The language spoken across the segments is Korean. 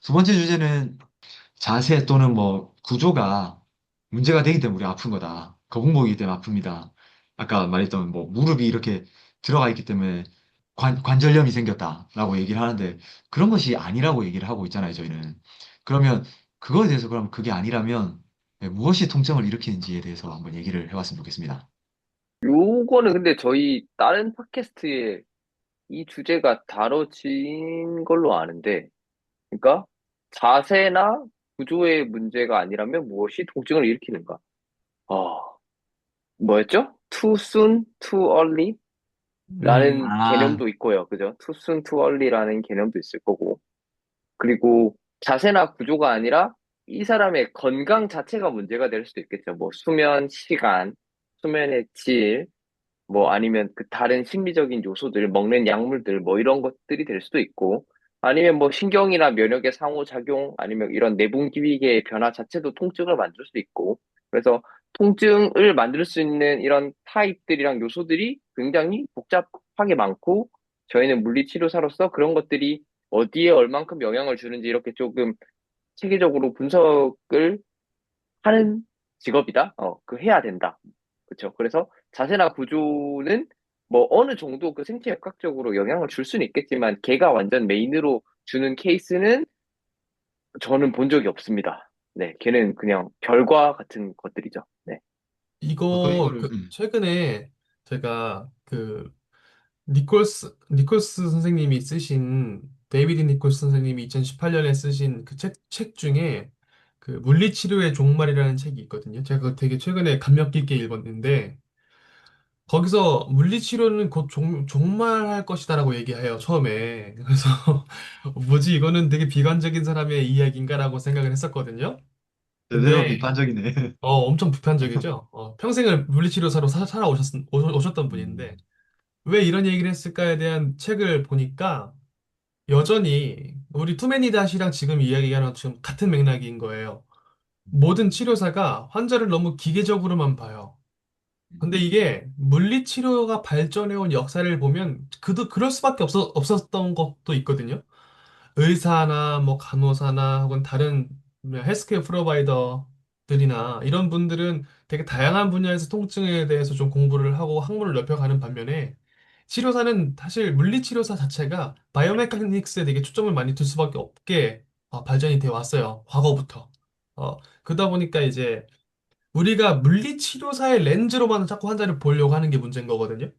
두 번째 주제는 자세 또는 뭐 구조가 문제가 되기 때문에 우리 아픈 거다. 거북목이기 때문에 아픕니다. 아까 말했던 뭐 무릎이 이렇게 들어가 있기 때문에 관절염이 생겼다라고 얘기를 하는데 그런 것이 아니라고 얘기를 하고 있잖아요, 저희는. 그러면 그거에 대해서 그럼 그게 아니라면 무엇이 통증을 일으키는지에 대해서 한번 얘기를 해봤으면 좋겠습니다. 요거는 근데 저희 다른 팟캐스트에 이 주제가 다뤄진 걸로 아는데, 그러니까 자세나 구조의 문제가 아니라면 무엇이 통증을 일으키는가? 아, 뭐였죠? Too soon, too early? 라는 아, 개념도 있고요. 그죠? Too soon, too early라는 개념도 있을 거고. 그리고 자세나 구조가 아니라 이 사람의 건강 자체가 문제가 될 수도 있겠죠. 뭐 수면 시간, 수면의 질, 뭐 아니면 그 다른 심리적인 요소들, 먹는 약물들, 뭐 이런 것들이 될 수도 있고, 아니면 뭐 신경이나 면역의 상호작용, 아니면 이런 내분비계의 변화 자체도 통증을 만들 수도 있고, 그래서 통증을 만들 수 있는 이런 타입들이랑 요소들이 굉장히 복잡하게 많고, 저희는 물리치료사로서 그런 것들이 어디에 얼만큼 영향을 주는지 이렇게 조금 체계적으로 분석을 하는 직업이다. 해야 된다. 그렇죠. 그래서 자세나 구조는 뭐 어느 정도 그 생체 역학적으로 영향을 줄 수는 있겠지만 걔가 완전 메인으로 주는 케이스는 저는 본 적이 없습니다. 네, 걔는 그냥 별과 같은 것들이죠. 네. 보통 이거 이거를, 최근에 제가 그 니콜스 선생님이 쓰신 데이비드 니콜스 선생님이 2018년에 쓰신 그 책 중에 그 물리치료의 종말이라는 책이 있거든요. 제가 그거 되게 최근에 감명 깊게 읽었는데 거기서 물리치료는 곧 종말할 것이다라고 얘기해요, 처음에. 그래서 뭐지 이거는 되게 비관적인 사람의 이야기인가라고 생각을 했었거든요. 제대로 근데 비판적이네. 엄청 비판적이죠. 평생을 물리치료사로 오셨던 분인데 음, 왜 이런 얘기를 했을까에 대한 책을 보니까 여전히 우리 투메니닷이랑 지금 이야기하는 지금 같은 맥락인 거예요. 모든 치료사가 환자를 너무 기계적으로만 봐요. 근데 음, 이게 물리치료가 발전해온 역사를 보면 그럴 수밖에 없었던 것도 있거든요. 의사나 뭐 간호사나 혹은 다른 헬스케어 프로바이더들이나 이런 분들은 되게 다양한 분야에서 통증에 대해서 좀 공부를 하고 학문을 넓혀가는 반면에 치료사는 사실 물리치료사 자체가 바이오메카닉스에 되게 초점을 많이 둘 수밖에 없게 발전이 되어 왔어요. 과거부터. 그러다 보니까 이제 우리가 물리치료사의 렌즈로만 자꾸 환자를 보려고 하는 게 문제인 거거든요.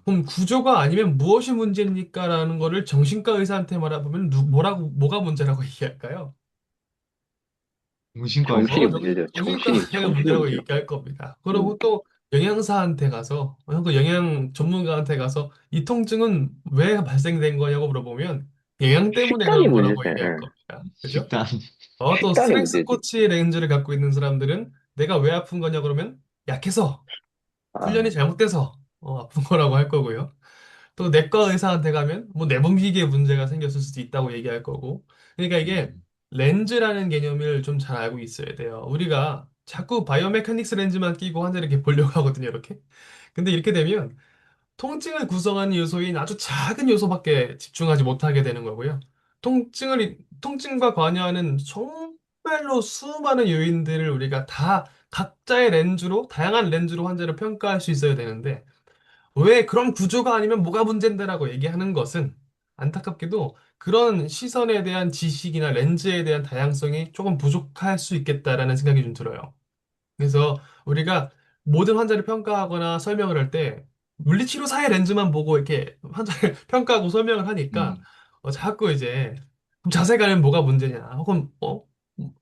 그럼 구조가 아니면 무엇이 문제입니까라는 거를 정신과 의사한테 말해보면 뭐가 문제라고 얘기할까요? 정신과 의사. 정신이 문제죠. 정신과 의사가 정신이 문제라고 문제죠. 얘기할 겁니다. 음. 그리고 또 영양사한테 가서, 그 영양 전문가한테 가서 이 통증은 왜 발생된 거냐고 물어보면 영양 때문에 식단이 그런 거라고 문제죠. 얘기할 예. 겁니다. 그죠? 식단. 또 식단이 스트렝스 문제지. 코치의 렌즈를 갖고 있는 사람들은 내가 왜 아픈 거냐 그러면 약해서, 훈련이 아, 잘못돼서 아픈 거라고 할 거고요. 또 내과 의사한테 가면 뭐 내분비계에 문제가 생겼을 수도 있다고 얘기할 거고. 그러니까 이게 음, 렌즈라는 개념을 좀 잘 알고 있어야 돼요. 우리가 자꾸 바이오메카닉스 렌즈만 끼고 환자를 이렇게 보려고 하거든요, 이렇게. 근데 이렇게 되면 통증을 구성하는 요소인 아주 작은 요소밖에 집중하지 못하게 되는 거고요. 통증과 관여하는 정말로 수많은 요인들을 우리가 다 각자의 렌즈로, 다양한 렌즈로 환자를 평가할 수 있어야 되는데, 왜 그런 구조가 아니면 뭐가 문제인데라고 얘기하는 것은 안타깝게도 그런 시선에 대한 지식이나 렌즈에 대한 다양성이 조금 부족할 수 있겠다라는 생각이 좀 들어요. 그래서 우리가 모든 환자를 평가하거나 설명을 할 때 물리치료사의 렌즈만 보고 이렇게 환자를 평가하고 설명을 하니까 음. 자꾸 이제 그럼 자세가는 뭐가 문제냐 혹은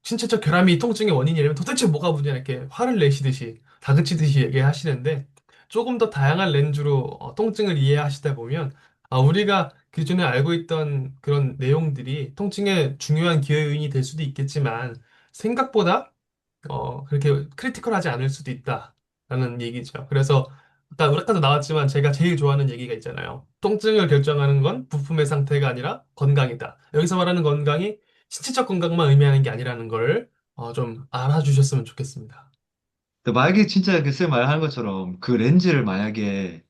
신체적 결함이 통증의 원인이라면 도대체 뭐가 문제냐 이렇게 화를 내시듯이 다그치듯이 얘기하시는데 조금 더 다양한 렌즈로 통증을 이해하시다 보면 우리가 기존에 알고 있던 그런 내용들이 통증의 중요한 기여 요인이 될 수도 있겠지만 생각보다 그렇게 크리티컬하지 않을 수도 있다라는 얘기죠. 그래서 아까도 나왔지만 제가 제일 좋아하는 얘기가 있잖아요. 통증을 결정하는 건 부품의 상태가 아니라 건강이다. 여기서 말하는 건강이 신체적 건강만 의미하는 게 아니라는 걸 좀 알아주셨으면 좋겠습니다. 근데 만약에 진짜 그 말하는 것처럼 그 렌즈를 만약에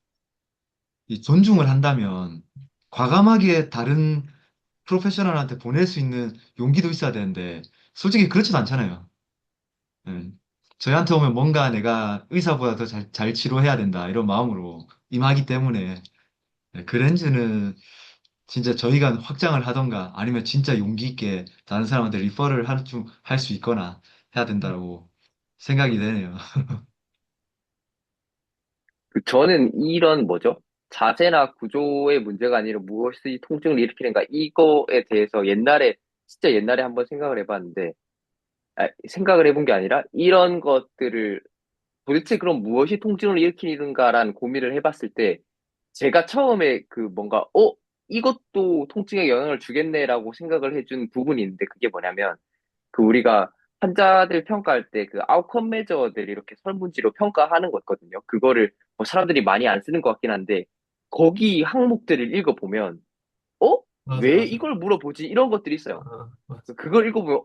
이 존중을 한다면 과감하게 다른 프로페셔널한테 보낼 수 있는 용기도 있어야 되는데, 솔직히 그렇지도 않잖아요. 예. 저희한테 오면 뭔가 내가 의사보다 더 잘 치료해야 된다, 이런 마음으로 임하기 때문에, 예, 그 렌즈는 진짜 저희가 확장을 하던가, 아니면 진짜 용기 있게 다른 사람한테 리퍼를 할 수 있거나 해야 된다고 생각이 되네요. 저는 이런 뭐죠? 자세나 구조의 문제가 아니라 무엇이 통증을 일으키는가 이거에 대해서 진짜 옛날에 한번 생각을 해봤는데 생각을 해본 게 아니라 이런 것들을 도대체 그럼 무엇이 통증을 일으키는가라는 고민을 해봤을 때 제가 처음에 그 뭔가 이것도 통증에 영향을 주겠네라고 생각을 해준 부분이 있는데 그게 뭐냐면 그 우리가 환자들 평가할 때 그 아웃컴 메저들 이렇게 설문지로 평가하는 거거든요. 그거를 뭐 사람들이 많이 안 쓰는 것 같긴 한데 거기 항목들을 읽어보면 어? 맞아, 왜 맞아. 이걸 물어보지? 이런 것들이 있어요. 맞아. 그걸 읽어보면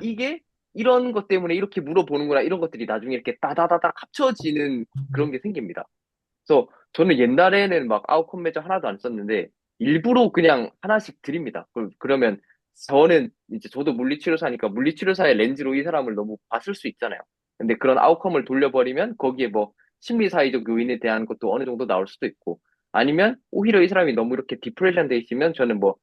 이게 이런 것 때문에 이렇게 물어보는구나 이런 것들이 나중에 이렇게 따다다닥 합쳐지는 그런 게 생깁니다. 그래서 저는 옛날에는 막 아웃컴 메저 하나도 안 썼는데 일부러 그냥 하나씩 드립니다. 그러면 저는 이제 저도 물리치료사니까 물리치료사의 렌즈로 이 사람을 너무 봤을 수 있잖아요. 근데 그런 아웃컴을 돌려버리면 거기에 뭐 심리사회적 요인에 대한 것도 어느 정도 나올 수도 있고 아니면 오히려 이 사람이 너무 이렇게 디프레션 돼 있으면 저는 뭐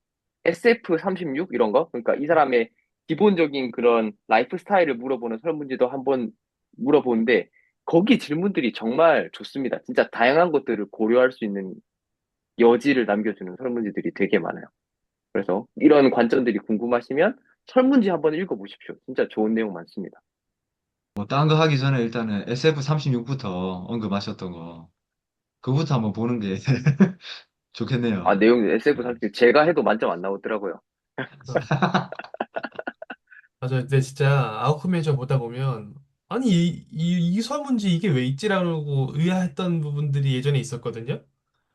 SF36 이런 거 그러니까 이 사람의 기본적인 그런 라이프 스타일을 물어보는 설문지도 한번 물어보는데 거기 질문들이 정말 좋습니다. 진짜 다양한 것들을 고려할 수 있는 여지를 남겨주는 설문지들이 되게 많아요. 그래서 이런 관점들이 궁금하시면 설문지 한번 읽어보십시오. 진짜 좋은 내용 많습니다. 뭐, 딴 거 하기 전에 일단은 SF36부터 언급하셨던 거, 그거부터 한번 보는 게 좋겠네요. 내용 네. SF30 제가 해도 만점 안 나오더라고요. 어, 맞아. 근데 진짜 아웃컴메이저 보다 보면 아니 이 설문지 이게 왜 있지라고 의아했던 부분들이 예전에 있었거든요.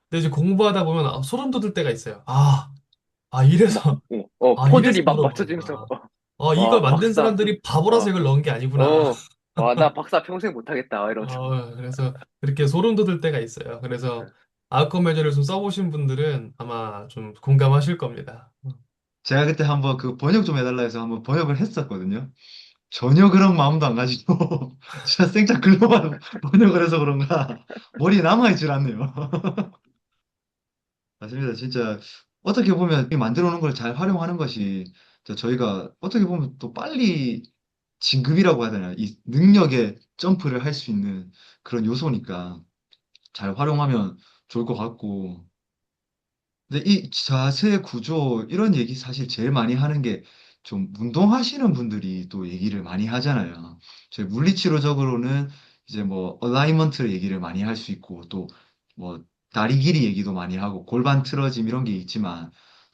근데 이제 공부하다 보면 소름 돋을 때가 있어요. 막, 이래서 이래서 퍼즐이 막 맞춰지면서, 물어보는구나. 이걸 만든 박사, 사람들이 바보라서 어, 이걸 넣은 게 아니구나. 어, 나 박사 평생 못하겠다. 이러면서. 그래서 그렇게 소름 돋을 때가 있어요. 그래서 아웃컴 메저를 좀 써보신 분들은 아마 좀 공감하실 겁니다. 제가 그때 한번 그 번역 좀 해달라 해서 한번 번역을 했었거든요. 전혀 그런 마음도 안 가지고, 진짜 생짝 글로만 번역을 해서 그런가, 머리에 남아있질 않네요. 맞습니다. 진짜, 어떻게 보면 이 만들어 놓은 걸 잘 활용하는 것이, 저희가 어떻게 보면 또 빨리 진급이라고 해야 되나, 이 능력의 점프를 할 수 있는 그런 요소니까, 잘 활용하면 좋을 것 같고, 근데 이 자세 구조 이런 얘기 사실 제일 많이 하는 게 좀 운동하시는 분들이 또 얘기를 많이 하잖아요. 저희 물리치료적으로는 이제 뭐 얼라이먼트 얘기를 많이 할 수 있고 또 뭐 다리 길이 얘기도 많이 하고 골반 틀어짐 이런 게 있지만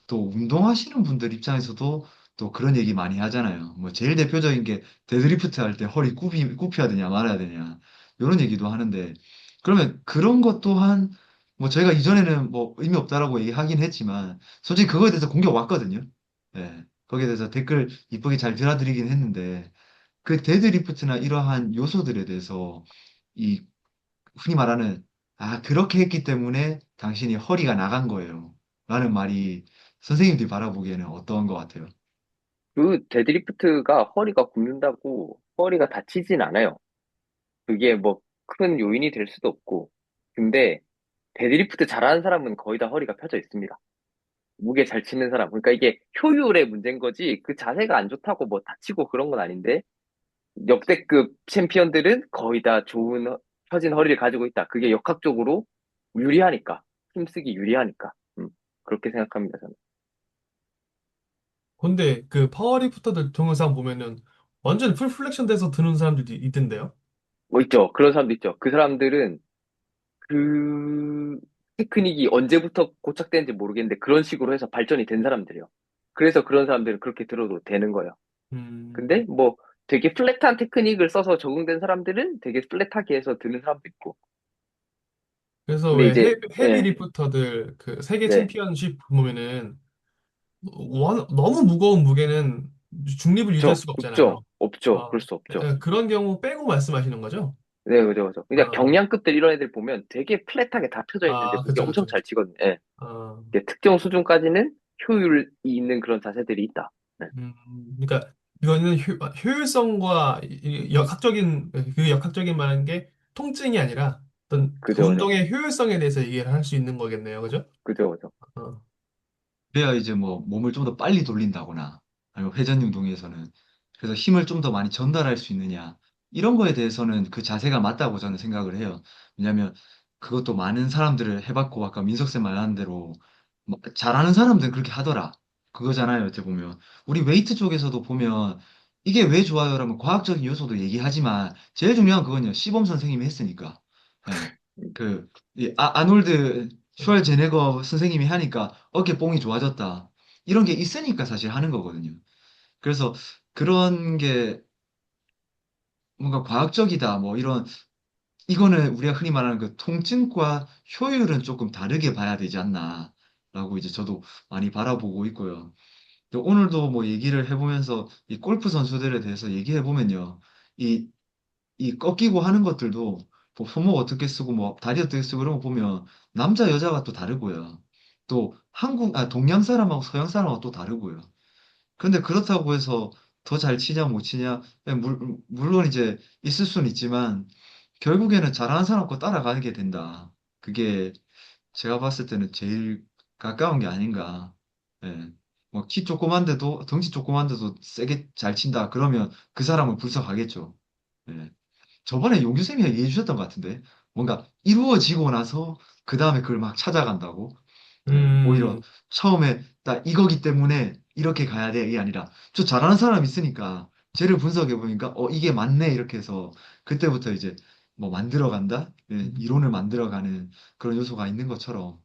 또 운동하시는 분들 입장에서도 또 그런 얘기 많이 하잖아요. 뭐 제일 대표적인 게 데드리프트 할 때 허리 굽혀야 되냐 말아야 되냐 이런 얘기도 하는데 그러면 그런 것 또한 뭐 저희가 이전에는 뭐 의미 없다라고 얘기하긴 했지만 솔직히 그거에 대해서 공격 왔거든요. 예. 거기에 대해서 댓글 이쁘게 잘 달아드리긴 했는데 그 데드리프트나 이러한 요소들에 대해서 이 흔히 말하는 그렇게 했기 때문에 당신이 허리가 나간 거예요. 라는 말이 선생님들이 바라보기에는 어떠한 것 같아요? 그 데드리프트가 허리가 굽는다고 허리가 다치진 않아요. 그게 뭐 큰 요인이 될 수도 없고. 근데 데드리프트 잘하는 사람은 거의 다 허리가 펴져 있습니다. 무게 잘 치는 사람. 그러니까 이게 효율의 문제인 거지, 그 자세가 안 좋다고 뭐 다치고 그런 건 아닌데, 역대급 챔피언들은 거의 다 펴진 허리를 가지고 있다. 그게 역학적으로 유리하니까. 힘쓰기 유리하니까. 그렇게 생각합니다, 저는. 근데 그 파워리프터들 동영상 보면은 완전 풀 플렉션 돼서 드는 사람들이 있던데요? 있죠. 그런 사람도 있죠. 그 사람들은 그 테크닉이 언제부터 고착되는지 모르겠는데 그런 식으로 해서 발전이 된 사람들이요. 그래서 그런 사람들은 그렇게 들어도 되는 거예요. 근데 음, 뭐 되게 플랫한 테크닉을 써서 적응된 사람들은 되게 플랫하게 해서 드는 사람도 있고. 그래서 근데 왜 이제, 헤비 예, 리프터들 그 세계 네. 챔피언십 보면은 너무 무거운 무게는 중립을 유지할 그쵸. 수가 없잖아요. 없죠. 없죠. 그럴 수 없죠. 그런 경우 빼고 말씀하시는 거죠? 네, 그죠, 그죠. 그냥 아, 경량급들 이런 애들 보면 되게 플랫하게 다 펴져 있는데 무게 그죠, 그죠, 엄청 잘 그죠. 치거든요. 예. 아, 이게 특정 수준까지는 효율이 있는 그런 자세들이 있다. 네, 그러니까 이거는 효율성과 역학적인 그 역학적인 말하는 게 통증이 아니라 어떤 그 그죠, 그죠, 운동의 효율성에 대해서 얘기를 할 수 있는 거겠네요, 그죠? 그죠, 그죠. 어. 그래야 이제 뭐 몸을 좀 더 빨리 돌린다거나 아니면 회전 운동에서는 그래서 힘을 좀 더 많이 전달할 수 있느냐 이런 거에 대해서는 그 자세가 맞다고 저는 생각을 해요. 왜냐하면 그것도 많은 사람들을 해봤고 아까 민석쌤 말한 대로 뭐 잘하는 사람들은 그렇게 하더라 그거잖아요. 어떻게 보면 우리 웨이트 쪽에서도 보면 이게 왜 좋아요라면 과학적인 요소도 얘기하지만 제일 중요한 그건요 시범 선생님이 했으니까 예. 음, 이 아놀드 슈왈제네거 선생님이 하니까 어깨 뽕이 좋아졌다. 이런 게 있으니까 사실 하는 거거든요. 그래서 그런 게 뭔가 과학적이다. 뭐 이런 이거는 우리가 흔히 말하는 그 통증과 효율은 조금 다르게 봐야 되지 않나. 라고 이제 저도 많이 바라보고 있고요. 또 오늘도 뭐 얘기를 해보면서 이 골프 선수들에 대해서 얘기해 보면요. 이 꺾이고 하는 것들도 뭐 손목 어떻게 쓰고 뭐 다리 어떻게 쓰고 그런 거 보면 남자 여자가 또 다르고요. 또 동양 사람하고 서양 사람하고 또 다르고요. 근데 그렇다고 해서 더 잘 치냐 못 치냐 물론 이제 있을 수는 있지만 결국에는 잘하는 사람 거 따라가게 된다. 그게 제가 봤을 때는 제일 가까운 게 아닌가. 예. 뭐 키 조그만데도 덩치 조그만데도 세게 잘 친다. 그러면 그 사람은 불쌍하겠죠. 예. 저번에 용규쌤이 얘기해 주셨던 것 같은데 뭔가 이루어지고 나서 그 다음에 그걸 막 찾아간다고 예, 오히려 음, 처음에 딱 이거기 때문에 이렇게 가야 돼 이게 아니라 저 잘하는 사람 있으니까 쟤를 분석해 보니까 이게 맞네 이렇게 해서 그때부터 이제 뭐 만들어 간다 예, 이론을 만들어 가는 그런 요소가 있는 것처럼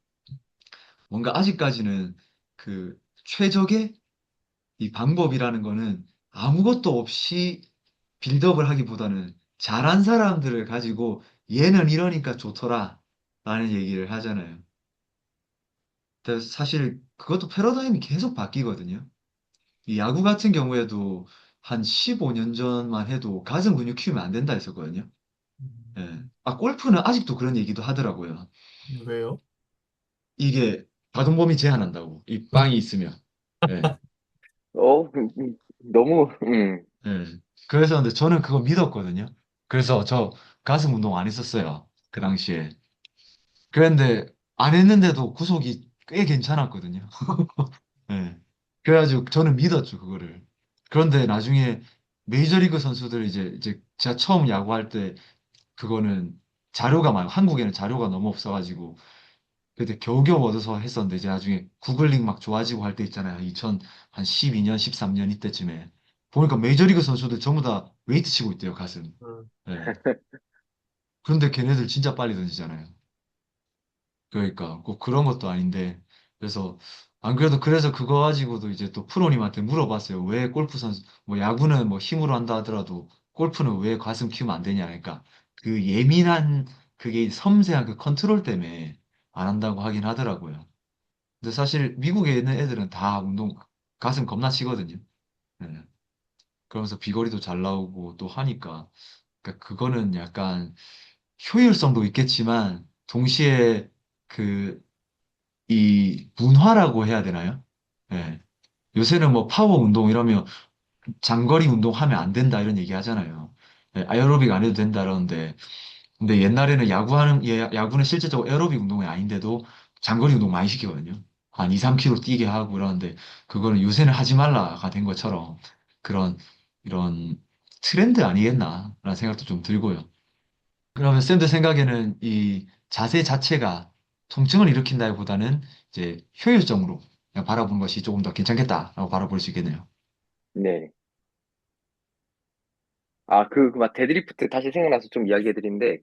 뭔가 아직까지는 그 최적의 이 방법이라는 거는 아무것도 없이 빌드업을 하기보다는 잘한 사람들을 가지고 얘는 이러니까 좋더라 라는 얘기를 하잖아요. 근데 사실 그것도 패러다임이 계속 바뀌거든요. 이 야구 같은 경우에도 한 15년 전만 해도 가슴 근육 키우면 안 된다 했었거든요. 예. 골프는 아직도 그런 얘기도 하더라고요. 왜요? 이게 가동범위 제한한다고. 이 빵이 있으면. 예. 너무, 예. 그래서 근데 저는 그거 믿었거든요. 그래서 저 가슴 운동 안 했었어요. 그 당시에. 그런데 안 했는데도 구속이 꽤 괜찮았거든요. 예. 그래가지고 저는 믿었죠, 그거를. 그런데 나중에 메이저리그 선수들 이제 제가 처음 야구할 때 그거는 자료가 많아요. 한국에는 자료가 너무 없어가지고 그때 겨우겨우 얻어서 했었는데 이제 나중에 구글링 막 좋아지고 할 때 있잖아요. 2012년, 13년 이때쯤에 보니까 메이저리그 선수들 전부 다 웨이트 치고 있대요, 가슴. 음, 예. 그런데 걔네들 진짜 빨리 던지잖아요. 그러니까 꼭 그런 것도 아닌데 그래서 안 그래도 그래서 그거 가지고도 이제 또 프로님한테 물어봤어요. 왜 골프 선수 뭐 야구는 뭐 힘으로 한다 하더라도 골프는 왜 가슴 키우면 안 되냐 그러니까 그 예민한 그게 섬세한 그 컨트롤 때문에 안 한다고 하긴 하더라고요. 근데 사실 미국에 있는 애들은 다 운동 가슴 겁나 치거든요. 네. 그러면서 비거리도 잘 나오고 또 하니까 그러니까 그거는 약간 효율성도 있겠지만 동시에 그 이 문화라고 해야 되나요? 예. 요새는 뭐 파워 운동 이러면 장거리 운동하면 안 된다 이런 얘기 하잖아요. 예, 아에로빅 안 해도 된다 그러는데 근데 옛날에는 야구는 실제적으로 에어로빅 운동이 아닌데도 장거리 운동 많이 시키거든요. 한 2, 3km 뛰게 하고 그러는데 그거는 요새는 하지 말라가 된 것처럼 그런 이런 트렌드 아니겠나라는 생각도 좀 들고요. 그러면 쌤들 생각에는 이 자세 자체가 통증을 일으킨다기보다는 이제 효율적으로 그냥 바라보는 것이 조금 더 괜찮겠다라고 바라볼 수 있겠네요. 네. 막 데드리프트 다시 생각나서 좀 이야기해 드리는데,